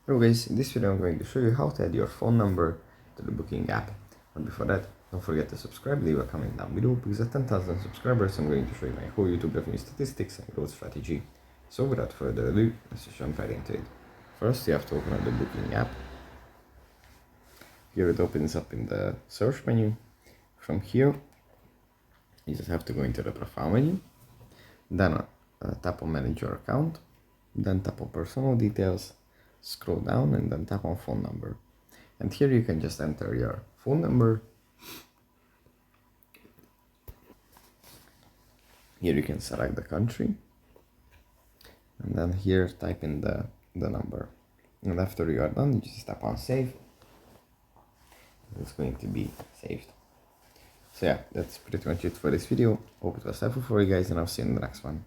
Hello guys, in this video I'm going to show you how to add your phone number to the Booking app. But before that, don't forget to subscribe, leave a comment down below, because at 10,000 subscribers I'm going to show you my whole YouTube revenue statistics and growth strategy. So without further ado, let's just jump right into it. First you have to open up the Booking app. Here it opens up in the search menu. From here, you just have to go into the profile menu, then tap on manage your account, then tap on personal details, scroll down and then tap on phone number. And here you can just enter your phone number. Here you can select the country and then here type in the number. And after you are done, you just tap on save. It's going to be saved. So yeah, that's pretty much it for this video. Hope it was helpful for you guys and I'll see you in the next one.